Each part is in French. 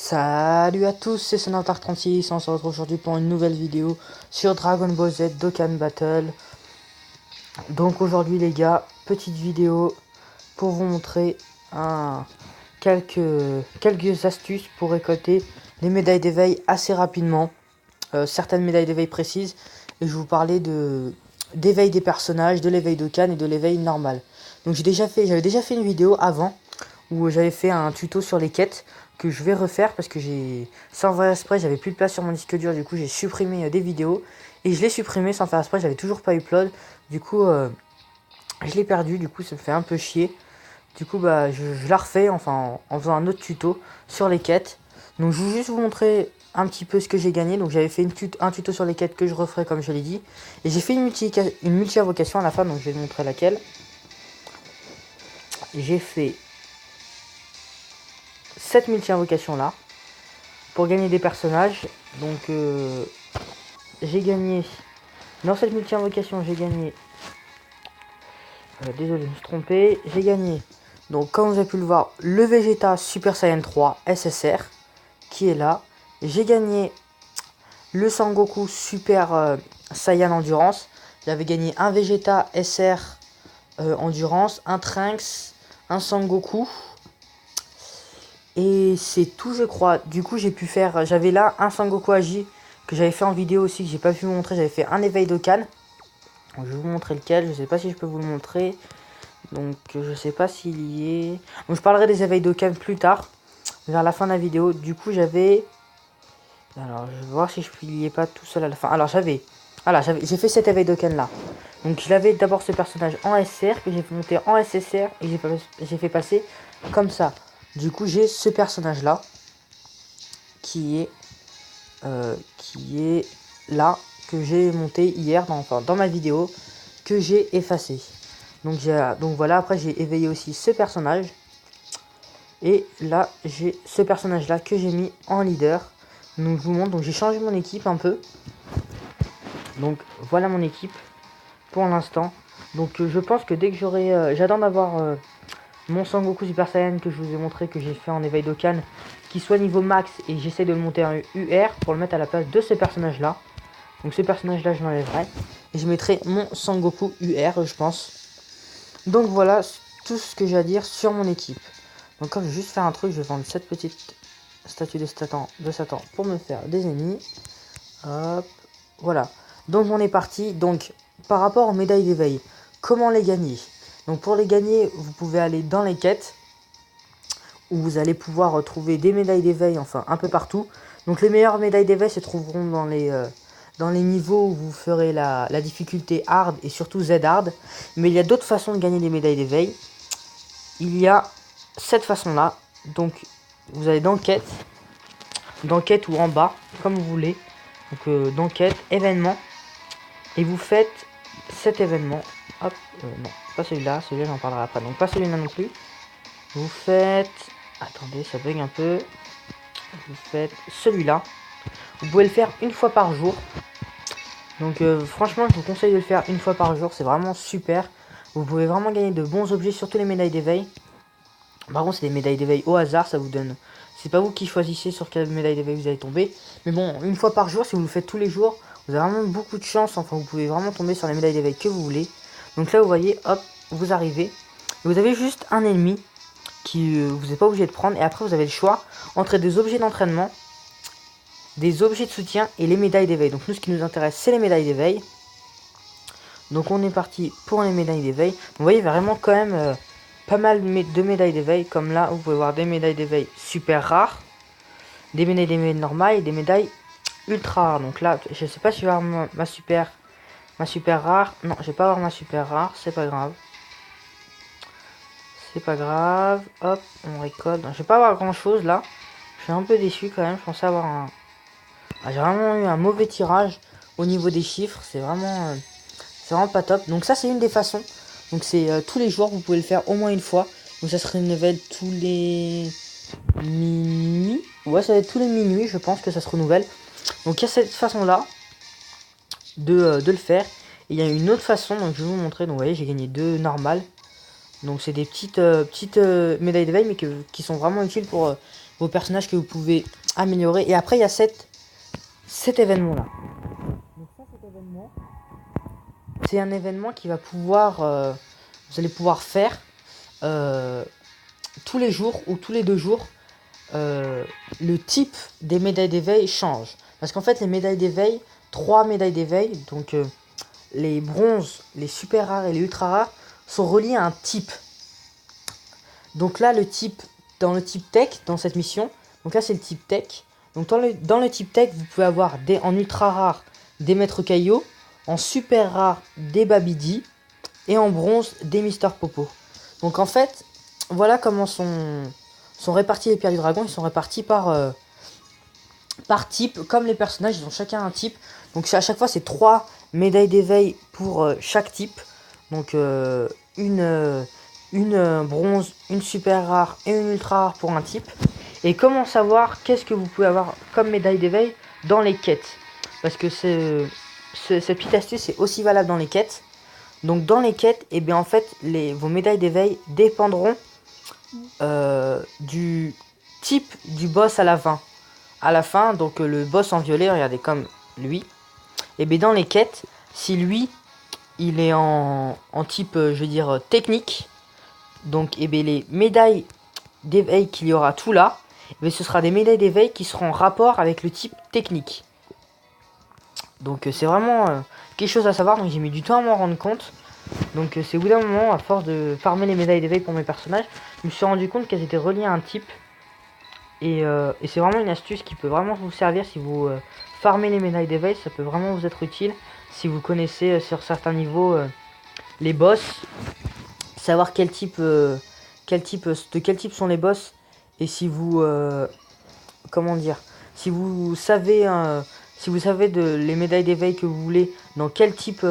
Salut à tous, c'est Sonatar36, on se retrouve aujourd'hui pour une nouvelle vidéo sur Dragon Ball Z Dokkan Battle. Donc aujourd'hui les gars, petite vidéo pour vous montrer quelques astuces pour récolter les médailles d'éveil assez rapidement. Certaines médailles d'éveil précises, et je vais vous parler d'éveil des personnages, de l'éveil Dokkan et de l'éveil normal. Donc j'avais déjà fait une vidéo avant où j'avais fait un tuto sur les quêtes que je vais refaire parce que sans faire exprès, j'avais plus de place sur mon disque dur, du coup j'ai supprimé des vidéos et je l'ai supprimé sans faire exprès, j'avais toujours pas upload, du coup je l'ai perdu, du coup ça me fait un peu chier. Du coup bah je la refais enfin en faisant un autre tuto sur les quêtes. Donc je vais juste vous montrer un petit peu ce que j'ai gagné. Donc j'avais fait un tuto sur les quêtes que je referai comme je l'ai dit, et j'ai fait une multi-invocation à la fin, donc je vais vous montrer laquelle. J'ai fait 7 multi-invocations là pour gagner des personnages. Donc j'ai gagné dans cette multi-invocation, j'ai gagné désolé, je me suis trompé, j'ai gagné, donc comme vous avez pu le voir, le Vegeta Super Saiyan 3 SSR qui est là. J'ai gagné le Sangoku Super Saiyan Endurance. J'avais gagné un Vegeta SR Endurance, un Trunks, un Sangoku. Et c'est tout je crois. Du coup j'ai pu faire, j'avais là un Sangoku Agi que j'avais fait en vidéo aussi, que j'ai pas pu vous montrer. J'avais fait un éveil Dokkan. Je vais vous montrer lequel, je sais pas si je peux vous le montrer. Donc je sais pas s'il y est. Donc je parlerai des éveils Dokkan plus tard, vers la fin de la vidéo. Du coup j'avais, alors je vais voir si je n'y ai pas tout seul à la fin. Alors j'ai fait cet éveil Dokkan là. Donc j'avais d'abord ce personnage en SR que j'ai fait monter en SSR et j'ai fait passer comme ça. Du coup j'ai ce personnage là qui est là, que j'ai monté hier dans ma vidéo, que j'ai effacé. Donc voilà, après j'ai éveillé aussi ce personnage. Et là j'ai ce personnage là que j'ai mis en leader. Donc je vous montre, donc j'ai changé mon équipe un peu. Donc voilà mon équipe pour l'instant. Donc je pense que dès que j'attends d'avoir mon Sangoku Super Saiyan que je vous ai montré, que j'ai fait en éveil Dokkan, qui soit niveau max, et j'essaie de le monter en UR pour le mettre à la place de ce personnage là. Donc ce personnage là je l'enlèverai et je mettrai mon Sangoku UR je pense. Donc voilà tout ce que j'ai à dire sur mon équipe. Donc comme je vais juste faire un truc, je vais vendre cette petite statue de Satan pour me faire des ennemis. Hop, voilà. Donc on est parti. Donc par rapport aux médailles d'éveil, comment les gagner? Donc pour les gagner, vous pouvez aller dans les quêtes, où vous allez pouvoir retrouver des médailles d'éveil, enfin un peu partout. Donc les meilleures médailles d'éveil se trouveront dans les niveaux où vous ferez la difficulté hard et surtout Z hard. Mais il y a d'autres façons de gagner des médailles d'éveil. Il y a cette façon là. Donc vous allez dans quête ou en bas, comme vous voulez. Donc dans quête, événement. Et vous faites cet événement. Hop, non, pas celui-là, celui-là j'en parlerai après. Donc pas celui-là non plus. Vous faites... Attendez, ça bug un peu. Vous faites celui-là. Vous pouvez le faire une fois par jour. Donc franchement, je vous conseille de le faire une fois par jour. C'est vraiment super. Vous pouvez vraiment gagner de bons objets, surtout les médailles d'éveil. Par contre, c'est des médailles d'éveil au hasard. Ça vous donne... C'est pas vous qui choisissez sur quelle médaille d'éveil vous allez tomber. Mais bon, une fois par jour, si vous le faites tous les jours, vous avez vraiment beaucoup de chance. Enfin, vous pouvez vraiment tomber sur les médailles d'éveil que vous voulez. Donc là, vous voyez, hop, vous arrivez. Et vous avez juste un ennemi qui vous n'êtes pas obligé de prendre, et après vous avez le choix entre des objets d'entraînement, des objets de soutien et les médailles d'éveil. Donc nous, ce qui nous intéresse, c'est les médailles d'éveil. Donc on est parti pour les médailles d'éveil. Vous voyez vraiment quand même pas mal de médailles d'éveil, comme là vous pouvez voir des médailles d'éveil super rares, des médailles d'éveil normales et des médailles ultra rares. Donc là je sais pas si je vais avoir ma super rare. Non, je vais pas avoir ma super rare, c'est pas grave. C'est pas grave, hop, on récolte. Je vais pas avoir grand chose là. Je suis un peu déçu quand même. Je pensais avoir un... j'ai vraiment eu un mauvais tirage au niveau des chiffres. C'est vraiment pas top. Donc ça c'est une des façons. Donc c'est tous les jours, vous pouvez le faire au moins une fois. Donc ça serait une nouvelle tous les minuit. Ouais, ça va être tous les minuit, je pense que ça se renouvelle. Donc il y a cette façon là de le faire. Et il y a une autre façon, donc je vais vous montrer. Donc vous voyez, j'ai gagné 2 normales. Donc c'est des petites médailles d'éveil, mais qui sont vraiment utiles pour vos personnages que vous pouvez améliorer. Et après il y a cet événement là. Donc ça, cet événement, c'est un événement qui va pouvoir, vous allez pouvoir faire tous les jours ou tous les 2 jours. Le type des médailles d'éveil change. Parce qu'en fait les médailles d'éveil, 3 médailles d'éveil, donc les bronzes, les super rares et les ultra rares, sont reliés à un type. Donc là, le type, dans le type tech, dans cette mission, donc là c'est le type tech. Donc dans le type tech, vous pouvez avoir en ultra rare des maîtres Caillot, en super rare des Babidi, et en bronze des Mister Popo. Donc en fait, voilà comment sont répartis les pierres du dragon. Ils sont répartis par type, comme les personnages, ils ont chacun un type. Donc à chaque fois c'est 3 médailles d'éveil pour chaque type. Donc une bronze, une super rare et une ultra rare pour un type. Et comment savoir qu'est-ce que vous pouvez avoir comme médaille d'éveil dans les quêtes. Parce que cette petite astuce est aussi valable dans les quêtes. Donc dans les quêtes, et bien en fait vos médailles d'éveil dépendront du type du boss à la fin. À la fin, donc le boss en violet, regardez comme lui. Et bien dans les quêtes, si lui il est en type, je veux dire, technique, donc et bien les médailles d'éveil qu'il y aura tout là, mais ce sera des médailles d'éveil qui seront en rapport avec le type technique. Donc c'est vraiment quelque chose à savoir, donc j'ai mis du temps à m'en rendre compte. Donc c'est au bout d'un moment, à force de farmer les médailles d'éveil pour mes personnages, je me suis rendu compte qu'elles étaient reliées à un type. Et c'est vraiment une astuce qui peut vraiment vous servir si vous farmez les médailles d'éveil. Ça peut vraiment vous être utile si vous connaissez sur certains niveaux les boss, savoir de quel type sont les boss, et si vous comment dire, si vous savez les médailles d'éveil que vous voulez, dans quel type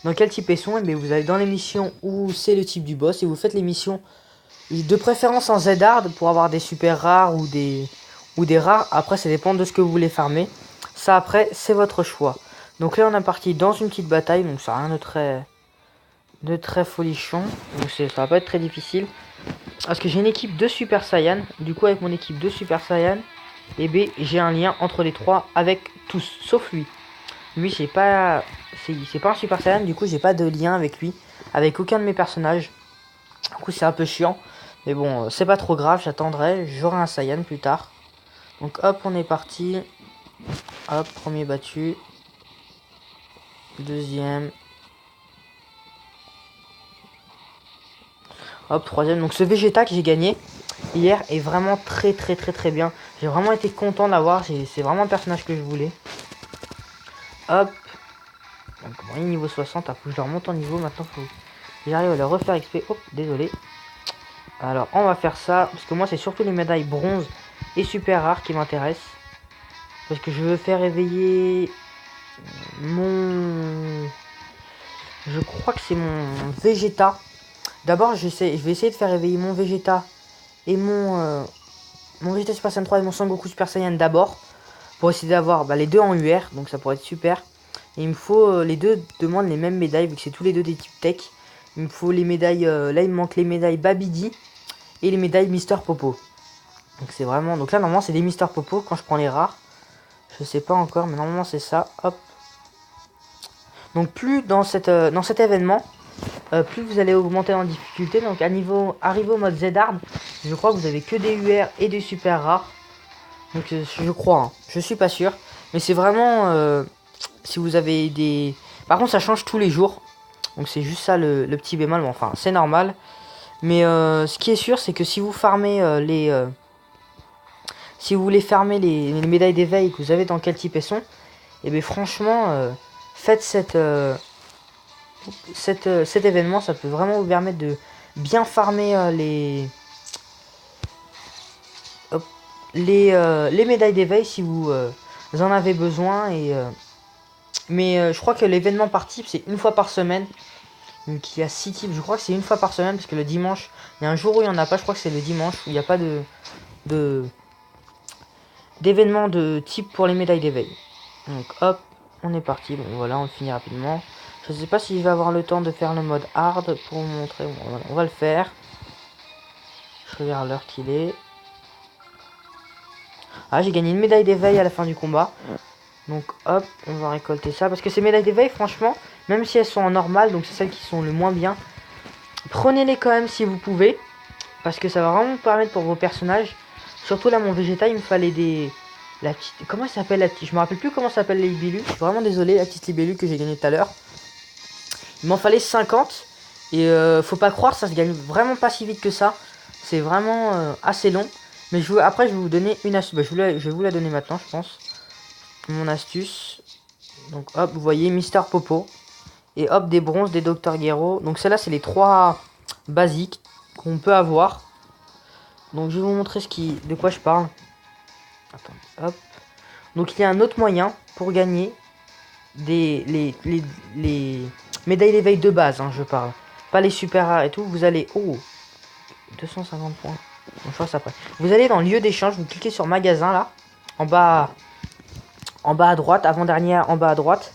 ils sont, et vous allez dans les missions où c'est le type du boss et vous faites les missions de préférence en Z-Hard pour avoir des super rares ou des rares. Après ça dépend de ce que vous voulez farmer. Ça après c'est votre choix. Donc là on est parti dans une petite bataille, donc ça n'a rien de très folichon. Donc ça va pas être très difficile. Parce que j'ai une équipe de Super Saiyan. Du coup avec mon équipe de Super Saiyan, et B j'ai un lien entre les 3 avec tous, sauf lui. Lui c'est pas un Super Saiyan, du coup j'ai pas de lien avec lui, avec aucun de mes personnages. Du coup c'est un peu chiant. Mais bon, c'est pas trop grave, j'attendrai, j'aurai un Saiyan plus tard. Donc hop, on est parti. Hop, premier battu. Deuxième. Hop, troisième. Donc ce Vegeta que j'ai gagné hier est vraiment très bien. J'ai vraiment été content de l'avoir, c'est vraiment le personnage que je voulais. Hop. Donc bon, niveau 60, faut que je remonte en niveau maintenant, faut que j'arrive à le refaire XP. Hop, désolé. Alors on va faire ça, parce que moi c'est surtout les médailles bronze et super rares qui m'intéressent. Parce que je veux faire éveiller mon... Je crois que c'est mon Vegeta. D'abord je vais essayer de faire éveiller mon Vegeta et mon Vegeta Super Saiyan 3 et mon Son Goku Super Saiyan d'abord. Pour essayer d'avoir les deux en UR, donc ça pourrait être super. Et il me faut, les deux demandent les mêmes médailles, vu que c'est tous les deux des types tech. Il me faut les médailles, là il me manque les médailles Babidi et les médailles Mister Popo. Donc c'est vraiment, donc là normalement c'est des Mister Popo quand je prends les rares. Je sais pas encore, mais normalement c'est ça, hop. Donc plus dans cet événement, plus vous allez augmenter en difficulté. Donc arrivé au mode Z-Hard, je crois que vous avez que des UR et des super rares. Donc je crois, hein. Je suis pas sûr. Mais c'est vraiment si vous avez des... Par contre ça change tous les jours. Donc c'est juste ça le petit bémol. Bon, enfin c'est normal. Mais ce qui est sûr c'est que si vous farmez si vous voulez farmer les médailles d'éveil que vous avez dans quel type elles sont, et bien franchement faites cet événement. Ça peut vraiment vous permettre de bien farmer les médailles d'éveil si vous en avez besoin. Mais je crois que l'événement par type c'est une fois par semaine. Donc il y a 6 types, je crois que c'est une fois par semaine, parce que le dimanche, il y a un jour où il n'y en a pas, je crois que c'est le dimanche, où il n'y a pas d'événement de type pour les médailles d'éveil. Donc hop, on est parti, bon voilà, on le finit rapidement. Je sais pas si je vais avoir le temps de faire le mode hard pour vous montrer. Bon, voilà, on va le faire. Je regarde l'heure qu'il est. Ah, j'ai gagné une médaille d'éveil à la fin du combat. Donc hop, on va récolter ça. Parce que ces médailles d'éveil, franchement, même si elles sont en normal, donc c'est celles qui sont le moins bien, prenez-les quand même si vous pouvez. Parce que ça va vraiment vous permettre pour vos personnages. Surtout là, mon Vegeta, il me fallait des... La petite... Comment ça s'appelle la petite... Je me rappelle plus comment ça s'appelle les libellules. Je suis vraiment désolé, la petite libellule que j'ai gagnée tout à l'heure. Il m'en fallait 50. Et faut pas croire, ça se gagne vraiment pas si vite que ça. C'est vraiment assez long. Mais après, je vais vous donner une astuce. Bah, je vais vous la donner maintenant, je pense. Mon astuce. Donc hop, vous voyez, Mister Popo. Et hop, des bronzes, des Dr Gero. Donc celles-là, c'est les 3 basiques qu'on peut avoir. Donc je vais vous montrer de quoi je parle. Attends, hop. Donc il y a un autre moyen pour gagner les médailles d'éveil de base, hein, je parle. Pas les super rares et tout. Vous allez... Oh, 250 points. Bon, je vois ça après. Vous allez dans lieu d'échange, vous cliquez sur magasin là. En bas à droite, avant-dernière en bas à droite.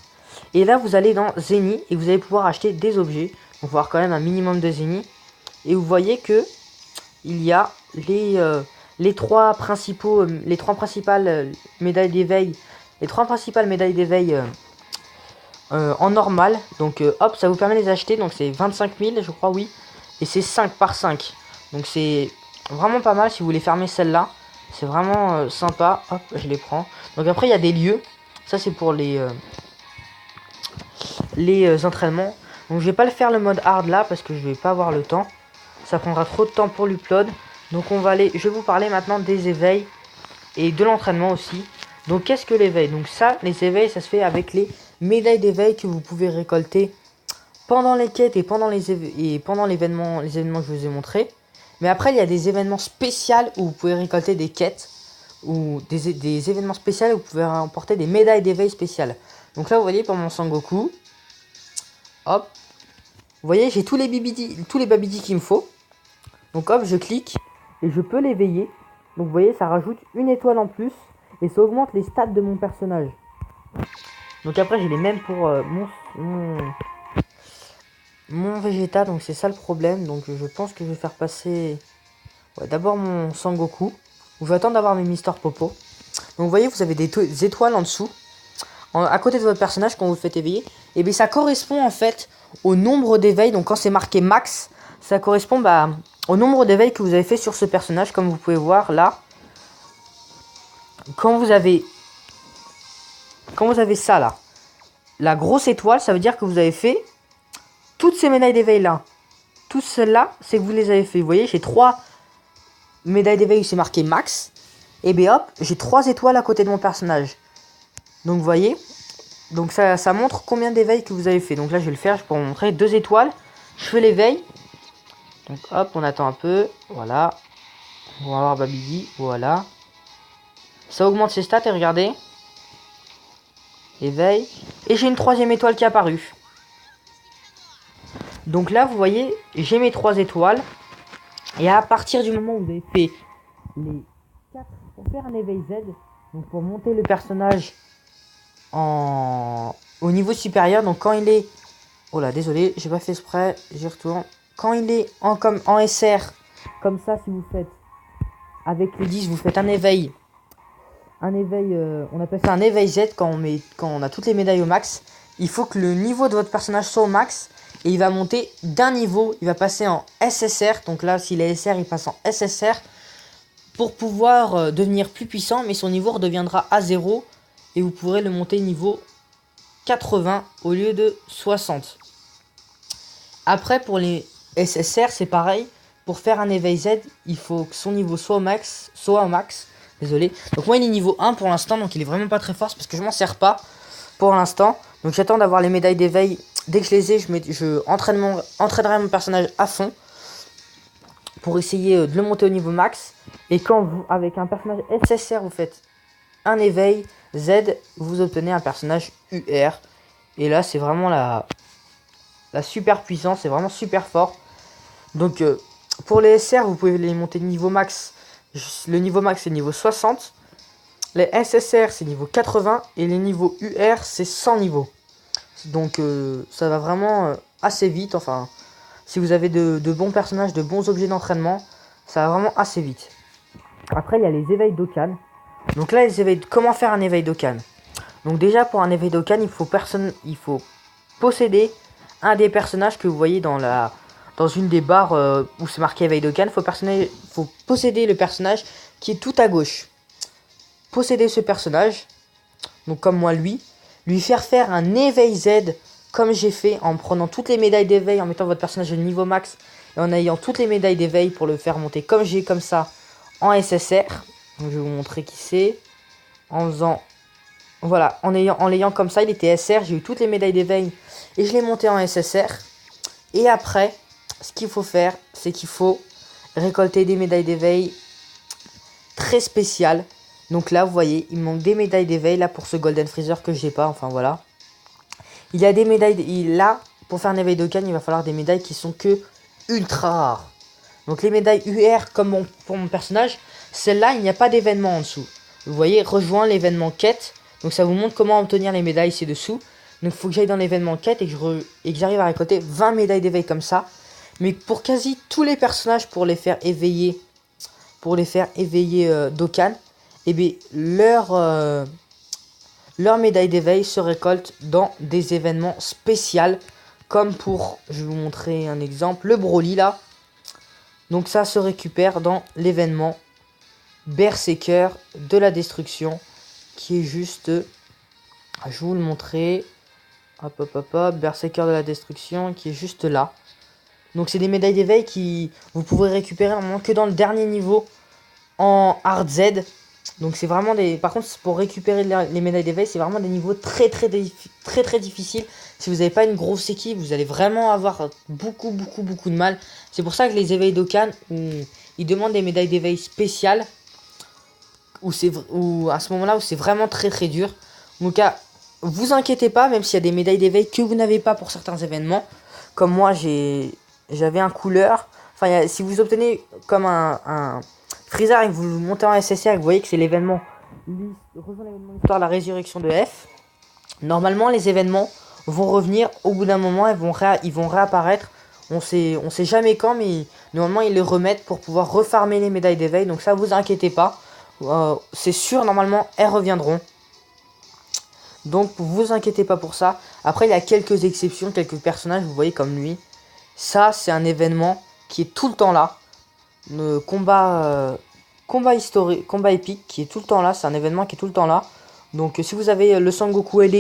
Et là vous allez dans Zeni et vous allez pouvoir acheter des objets. Donc voir quand même un minimum de Zeni. Et vous voyez que il y a les trois principales médailles d'éveil. Les 3 principales médailles d'éveil en normal. Donc hop, ça vous permet de les acheter. Donc c'est 25 000 je crois, oui. Et c'est 5 par 5. Donc c'est vraiment pas mal si vous voulez fermer celle-là. C'est vraiment sympa. Hop, je les prends. Donc après il y a des lieux. Ça c'est pour les entraînements. Donc je vais pas le faire le mode hard là parce que je vais pas avoir le temps. Ça prendra trop de temps pour l'upload. Donc on va aller. Je vais vous parler maintenant des éveils et de l'entraînement aussi. Donc qu'est-ce que l'éveil? Donc ça, les éveils, ça se fait avec les médailles d'éveil que vous pouvez récolter pendant les quêtes et pendant les événements que je vous ai montré. Mais après il y a des événements spéciaux où vous pouvez récolter des quêtes ou des événements spéciaux où vous pouvez remporter des médailles d'éveil spéciales. Donc là vous voyez pour mon Sangoku, hop, vous voyez j'ai tous les Babidi qu'il me faut. Donc hop, je clique et je peux l'éveiller. Donc vous voyez ça rajoute une étoile en plus et ça augmente les stats de mon personnage. Donc après j'ai les mêmes pour mon Vegeta, donc c'est ça le problème. Donc je pense que je vais faire passer d'abord mon Sangoku. Je vais attendre d'avoir mes Mister Popo. Donc vous voyez vous avez des étoiles en dessous. À côté de votre personnage quand vous le faites éveiller. Et bien ça correspond en fait au nombre d'éveils. Donc quand c'est marqué max, ça correspond au nombre d'éveils que vous avez fait sur ce personnage. Comme vous pouvez voir là. Quand vous avez ça là, la grosse étoile, ça veut dire que vous avez fait toutes ces médailles d'éveil là. Toutes celles-là, c'est que vous les avez fait. Vous voyez, j'ai 3 médailles d'éveil où c'est marqué max. Et bien hop, j'ai 3 étoiles à côté de mon personnage. Donc vous voyez, donc ça montre combien d'éveils que vous avez fait. Donc là je vais le faire, je peux vous montrer 2 étoiles. Je fais l'éveil. Donc hop, on attend un peu. Voilà. On va voir Babidi. Voilà. Ça augmente ses stats et regardez. Éveil. Et j'ai une 3e étoile qui est apparue. Donc là vous voyez, j'ai mes 3 étoiles. Et à partir du moment où vous avez fait les 4 pour faire un éveil Z, donc pour monter le personnage au niveau supérieur, donc quand il est... Oh là, désolé, j'ai pas fait exprès, j'y retourne. Quand il est en SR, comme ça, si vous faites avec le 10, vous faites un éveil. On appelle ça un éveil Z quand on a toutes les médailles au max. Il faut que le niveau de votre personnage soit au max. Et il va monter d'un niveau, il va passer en SSR. Donc là, s'il est SR, il passe en SSR. Pour pouvoir devenir plus puissant, mais son niveau redeviendra à 0. Et vous pourrez le monter niveau 80 au lieu de 60. Après, pour les SSR, c'est pareil. Pour faire un éveil Z, il faut que son niveau soit au max. Désolé. Donc moi, il est niveau 1 pour l'instant. Donc il est vraiment pas très fort parce que je m'en sers pas pour l'instant. Donc j'attends d'avoir les médailles d'éveil. Dès que je les ai, je entraînerai mon personnage à fond. Pour essayer de le monter au niveau max. Et quand vous, avec un personnage SSR, vous faites un éveil Z, vous obtenez un personnage UR. Et là, c'est vraiment la super puissance, c'est vraiment super fort. Donc, pour les SR, vous pouvez les monter niveau max. Le niveau max, c'est niveau 60. Les SSR, c'est niveau 80. Et les niveaux UR, c'est 100 niveaux. Donc ça va vraiment assez vite. Enfin, si vous avez de bons personnages, de bons objets d'entraînement, ça va vraiment assez vite. Après, il y a les éveils d'Okan. Donc là, comment faire un éveil d'Okan? Donc déjà, pour un éveil d'Okan, il faut posséder un des personnages que vous voyez dans une des barres où c'est marqué éveil d'Okan. Il faut posséder le personnage qui est tout à gauche. Posséder ce personnage, donc comme moi lui faire un éveil Z comme j'ai fait en prenant toutes les médailles d'éveil, en mettant votre personnage au niveau max et en ayant toutes les médailles d'éveil pour le faire monter comme ça en SSR. Donc je vais vous montrer qui c'est. En faisant, voilà, en l'ayant comme ça, il était SR, j'ai eu toutes les médailles d'éveil et je l'ai monté en SSR. Et après, ce qu'il faut faire, c'est qu'il faut récolter des médailles d'éveil très spéciales. Donc là, vous voyez, il me manque des médailles d'éveil là pour ce Golden Freezer que j'ai pas. Enfin voilà. Il y a des médailles. Là, pour faire un éveil d'Okan, il va falloir des médailles qui sont que ultra rares. Donc les médailles UR, comme pour mon personnage, celle-là, il n'y a pas d'événement en dessous. Vous voyez, rejoins l'événement quête. Donc ça vous montre comment obtenir les médailles ci-dessous. Donc il faut que j'aille dans l'événement quête et que j'arrive à récolter 20 médailles d'éveil comme ça. Mais pour quasi tous les personnages, pour les faire éveiller, d'Okan, et bien leur médaille d'éveil se récolte dans des événements spéciaux. Comme pour, je vais vous montrer un exemple, le Broly là. Donc ça se récupère dans l'événement Berserker de la destruction. Qui est juste... je vais vous le montrer. Hop hop hop hop. Berserker de la destruction qui est juste là. Donc c'est des médailles d'éveil qui vous pourrez récupérer normalement que dans le dernier niveau en Hard Z. Donc c'est vraiment des... Par contre, pour récupérer les médailles d'éveil, c'est vraiment des niveaux très difficiles. Si vous n'avez pas une grosse équipe, vous allez vraiment avoir beaucoup de mal. C'est pour ça que les éveils d'Okan, ils demandent des médailles d'éveil spéciales. Ou à ce moment-là, où c'est vraiment très dur. Donc vous inquiétez pas, même s'il y a des médailles d'éveil que vous n'avez pas pour certains événements. Comme moi, j'avais un couleur. Enfin, si vous obtenez comme un Freezer et que vous montez en SSR et que vous voyez que c'est l'événement Histoire de la résurrection de F, normalement les événements vont revenir au bout d'un moment, ils vont réapparaître. On sait jamais quand, mais normalement ils les remettent pour pouvoir refarmer les médailles d'éveil. Donc ça, vous inquiétez pas, c'est sûr, normalement elles reviendront. Donc vous inquiétez pas pour ça. Après, il y a quelques exceptions, quelques personnages, vous voyez comme lui. Ça, c'est un événement qui est tout le temps là. Le combat historique, combat épique qui est tout le temps là. C'est un événement qui est tout le temps là. Donc si vous avez le Sangoku LA,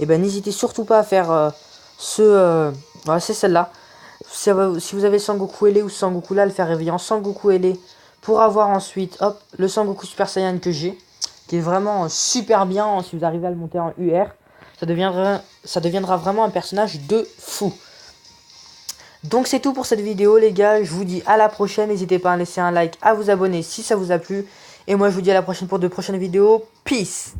et ben n'hésitez surtout pas à faire voilà, c'est celle-là. Si vous avez Sangoku LA ou Sangoku là, le faire réveiller en Sangoku LA pour avoir ensuite hop le Sangoku Super Saiyan que j'ai, qui est vraiment super bien. Si vous arrivez à le monter en UR, ça deviendra vraiment un personnage de fou. Donc c'est tout pour cette vidéo les gars, je vous dis à la prochaine, n'hésitez pas à laisser un like, à vous abonner si ça vous a plu. Et moi je vous dis à la prochaine pour de prochaines vidéos, peace.